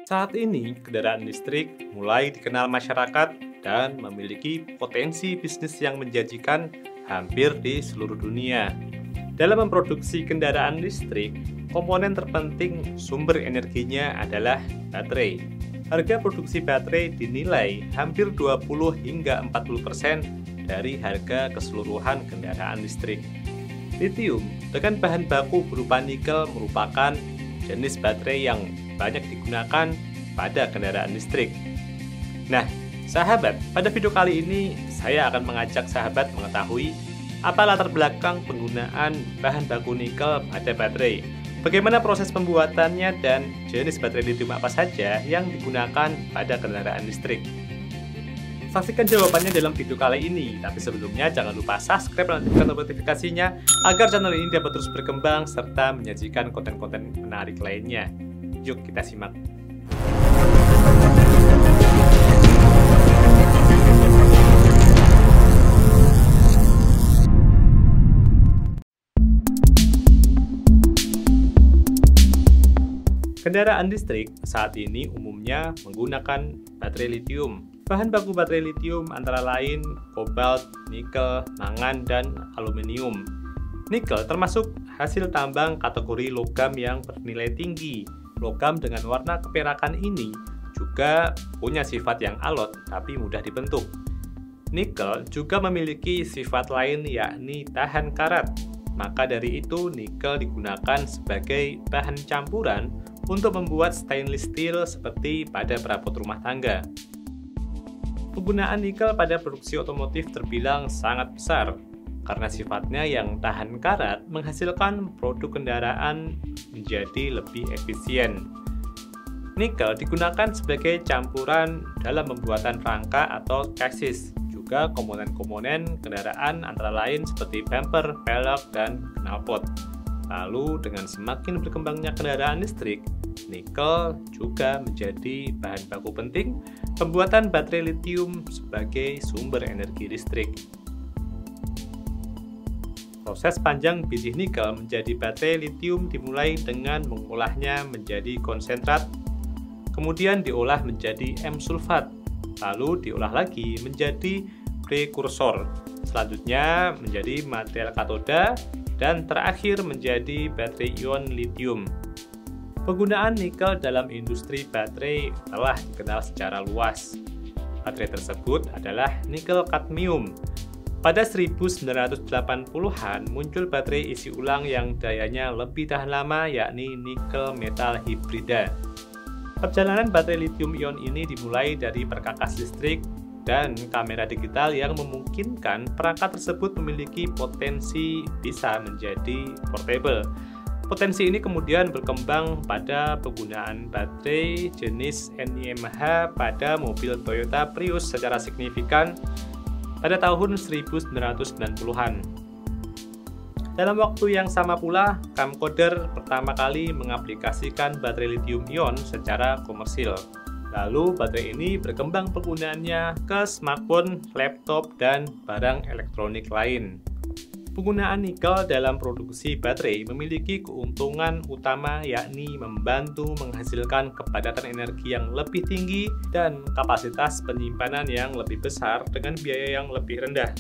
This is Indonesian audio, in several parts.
Saat ini, kendaraan listrik mulai dikenal masyarakat dan memiliki potensi bisnis yang menjanjikan hampir di seluruh dunia. Dalam memproduksi kendaraan listrik, komponen terpenting sumber energinya adalah baterai. Harga produksi baterai dinilai hampir 20 hingga 40% dari harga keseluruhan kendaraan listrik. Lithium dengan bahan baku berupa nikel merupakan jenis baterai yang banyak digunakan pada kendaraan listrik. Nah, sahabat, pada video kali ini saya akan mengajak sahabat mengetahui apa latar belakang penggunaan bahan baku nikel pada baterai, bagaimana proses pembuatannya, dan jenis baterai lithium apa saja yang digunakan pada kendaraan listrik. Saksikan jawabannya dalam video kali ini, tapi sebelumnya jangan lupa subscribe dan aktifkan notifikasinya agar channel ini dapat terus berkembang serta menyajikan konten-konten menarik lainnya. Yuk kita simak. Kendaraan listrik saat ini umumnya menggunakan baterai lithium. Bahan baku baterai lithium antara lain kobalt, nikel, mangan, dan aluminium. Nikel termasuk hasil tambang kategori logam yang bernilai tinggi. Logam dengan warna keperakan ini juga punya sifat yang alot tapi mudah dibentuk. Nikel juga memiliki sifat lain yakni tahan karat. Maka dari itu nikel digunakan sebagai bahan campuran untuk membuat stainless steel seperti pada perabot rumah tangga. Penggunaan nikel pada produksi otomotif terbilang sangat besar karena sifatnya yang tahan karat menghasilkan produk kendaraan menjadi lebih efisien. Nikel digunakan sebagai campuran dalam pembuatan rangka atau chassis, juga komponen-komponen kendaraan antara lain seperti bumper, velg, dan knalpot. Lalu dengan semakin berkembangnya kendaraan listrik, nikel juga menjadi bahan baku penting pembuatan baterai lithium sebagai sumber energi listrik. Proses panjang biji nikel menjadi baterai lithium dimulai dengan mengolahnya menjadi konsentrat, kemudian diolah menjadi M-sulfat, lalu diolah lagi menjadi prekursor, selanjutnya menjadi material katoda, dan terakhir menjadi baterai ion lithium. Penggunaan nikel dalam industri baterai telah dikenal secara luas. Baterai tersebut adalah nikel kadmium. Pada 1980-an muncul baterai isi ulang yang dayanya lebih tahan lama yakni nikel metal hibrida. Perjalanan baterai lithium ion ini dimulai dari perkakas listrik dan kamera digital yang memungkinkan perangkat tersebut memiliki potensi bisa menjadi portable. Potensi ini kemudian berkembang pada penggunaan baterai jenis NiMH pada mobil Toyota Prius secara signifikan pada tahun 1990-an. Dalam waktu yang sama pula, camcorder pertama kali mengaplikasikan baterai lithium-ion secara komersil. Lalu baterai ini berkembang penggunaannya ke smartphone, laptop, dan barang elektronik lain. Penggunaan nikel dalam produksi baterai memiliki keuntungan utama yakni membantu menghasilkan kepadatan energi yang lebih tinggi dan kapasitas penyimpanan yang lebih besar dengan biaya yang lebih rendah.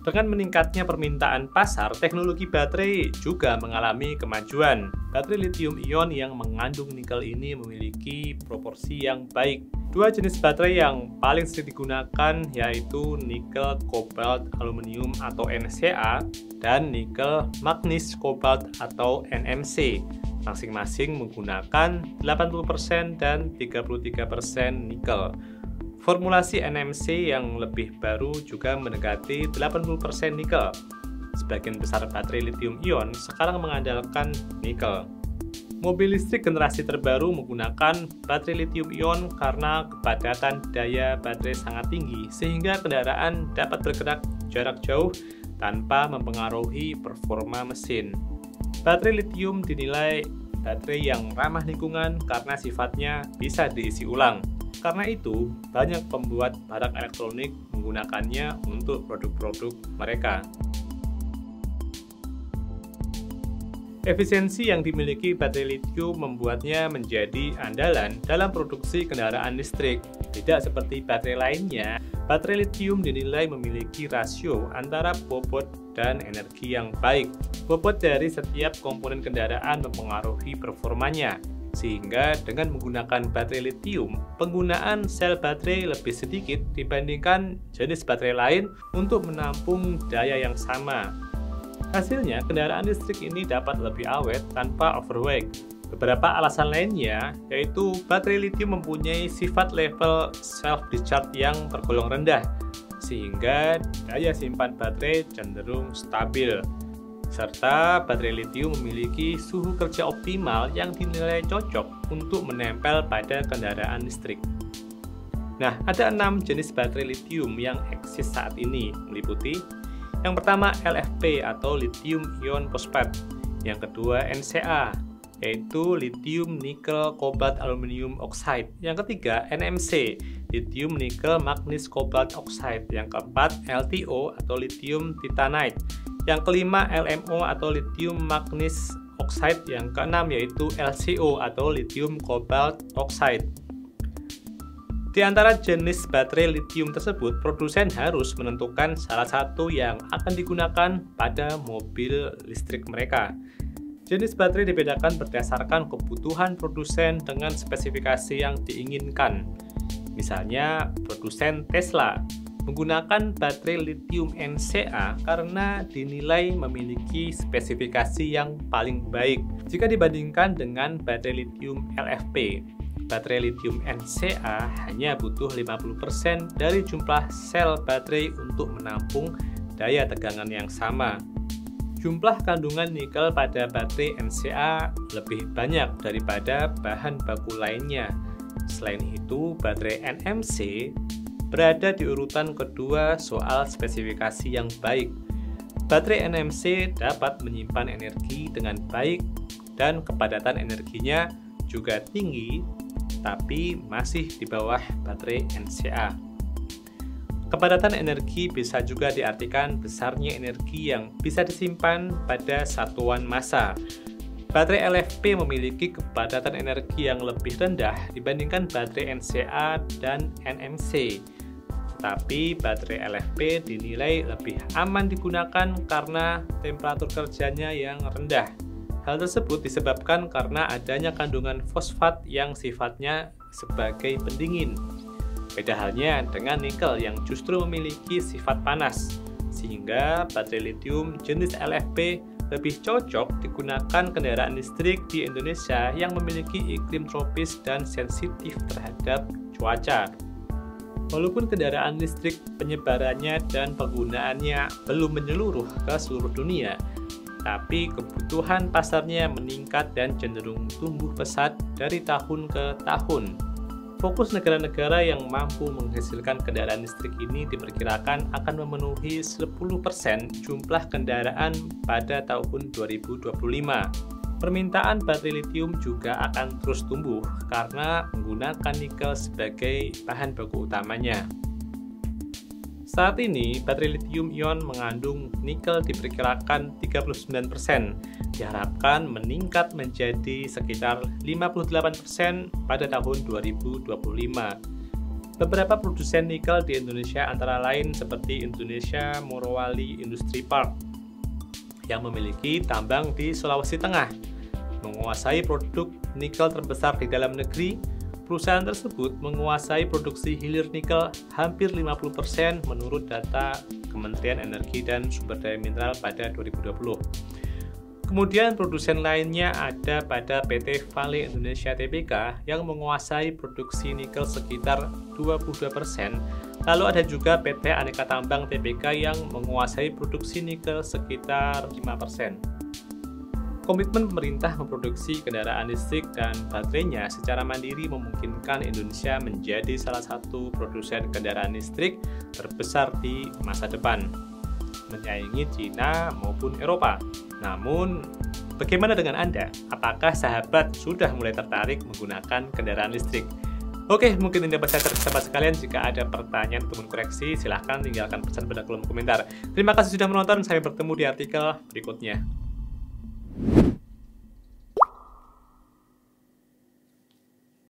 Dengan meningkatnya permintaan pasar, teknologi baterai juga mengalami kemajuan. Baterai lithium-ion yang mengandung nikel ini memiliki proporsi yang baik. Dua jenis baterai yang paling sering digunakan yaitu nikel kobalt aluminium atau NCA dan nikel magnis kobalt atau NMC. Masing-masing menggunakan 80% dan 33% nikel. Formulasi NMC yang lebih baru juga mendekati 80% nikel. Sebagian besar baterai lithium-ion sekarang mengandalkan nikel. Mobil listrik generasi terbaru menggunakan baterai lithium-ion karena kepadatan daya baterai sangat tinggi sehingga kendaraan dapat bergerak jarak jauh tanpa mempengaruhi performa mesin. Baterai lithium dinilai baterai yang ramah lingkungan karena sifatnya bisa diisi ulang. Karena itu, banyak pembuat barang elektronik menggunakannya untuk produk-produk mereka. Efisiensi yang dimiliki baterai lithium membuatnya menjadi andalan dalam produksi kendaraan listrik. Tidak seperti baterai lainnya, baterai lithium dinilai memiliki rasio antara bobot dan energi yang baik. Bobot dari setiap komponen kendaraan mempengaruhi performanya, sehingga dengan menggunakan baterai lithium, penggunaan sel baterai lebih sedikit dibandingkan jenis baterai lain untuk menampung daya yang sama. Hasilnya, kendaraan listrik ini dapat lebih awet tanpa overweight. Beberapa alasan lainnya, yaitu baterai lithium mempunyai sifat level self-discharge yang tergolong rendah, sehingga daya simpan baterai cenderung stabil. Serta baterai lithium memiliki suhu kerja optimal yang dinilai cocok untuk menempel pada kendaraan listrik. Nah, ada 6 jenis baterai lithium yang eksis saat ini, meliputi yang pertama LFP atau lithium ion phosphate, yang kedua NCA, yaitu lithium nickel cobalt aluminium oxide, yang ketiga NMC, lithium nickel magnesium cobalt oxide, yang keempat LTO atau lithium titanite, yang kelima LMO atau lithium magnesium oxide, yang keenam yaitu LCO atau lithium cobalt oxide. Di antara jenis baterai lithium tersebut, produsen harus menentukan salah satu yang akan digunakan pada mobil listrik mereka. Jenis baterai dibedakan berdasarkan kebutuhan produsen dengan spesifikasi yang diinginkan. Misalnya, produsen Tesla menggunakan baterai lithium NCA karena dinilai memiliki spesifikasi yang paling baik jika dibandingkan dengan baterai lithium LFP. Baterai lithium NCA hanya butuh 50% dari jumlah sel baterai untuk menampung daya tegangan yang sama. Jumlah kandungan nikel pada baterai NCA lebih banyak daripada bahan baku lainnya. Selain itu, baterai NMC berada di urutan kedua soal spesifikasi yang baik. Baterai NMC dapat menyimpan energi dengan baik dan kepadatan energinya juga tinggi, tapi masih di bawah baterai NCA. Kepadatan energi bisa juga diartikan besarnya energi yang bisa disimpan pada satuan massa. Baterai LFP memiliki kepadatan energi yang lebih rendah dibandingkan baterai NCA dan NMC. Tapi baterai LFP dinilai lebih aman digunakan karena temperatur kerjanya yang rendah. Hal tersebut disebabkan karena adanya kandungan fosfat yang sifatnya sebagai pendingin. Beda halnya dengan nikel yang justru memiliki sifat panas, sehingga baterai lithium jenis LFP lebih cocok digunakan kendaraan listrik di Indonesia yang memiliki iklim tropis dan sensitif terhadap cuaca. Walaupun kendaraan listrik penyebarannya dan penggunaannya belum menyeluruh ke seluruh dunia, tapi kebutuhan pasarnya meningkat dan cenderung tumbuh pesat dari tahun ke tahun. Fokus negara-negara yang mampu menghasilkan kendaraan listrik ini diperkirakan akan memenuhi 10% jumlah kendaraan pada tahun 2025. Permintaan baterai lithium juga akan terus tumbuh karena menggunakan nikel sebagai bahan baku utamanya. Saat ini, baterai lithium ion mengandung nikel diperkirakan 39%, diharapkan meningkat menjadi sekitar 58% pada tahun 2025. Beberapa produsen nikel di Indonesia antara lain seperti Indonesia Morowali Industry Park yang memiliki tambang di Sulawesi Tengah, menguasai produk nikel terbesar di dalam negeri. Perusahaan tersebut menguasai produksi hilir nikel hampir 50% menurut data Kementerian Energi dan Sumber Daya Mineral pada 2020. Kemudian produsen lainnya ada pada PT Vale Indonesia Tbk yang menguasai produksi nikel sekitar 22%. Lalu ada juga PT Aneka Tambang Tbk yang menguasai produksi nikel sekitar 5%. Komitmen pemerintah memproduksi kendaraan listrik dan baterainya secara mandiri memungkinkan Indonesia menjadi salah satu produsen kendaraan listrik terbesar di masa depan, menyaingi Cina maupun Eropa. Namun, bagaimana dengan Anda? Apakah sahabat sudah mulai tertarik menggunakan kendaraan listrik? Oke, mungkin ini dapat saya sahabat sekalian. Jika ada pertanyaan ataupun koreksi, silahkan tinggalkan pesan pada kolom komentar. Terima kasih sudah menonton, sampai bertemu di artikel berikutnya.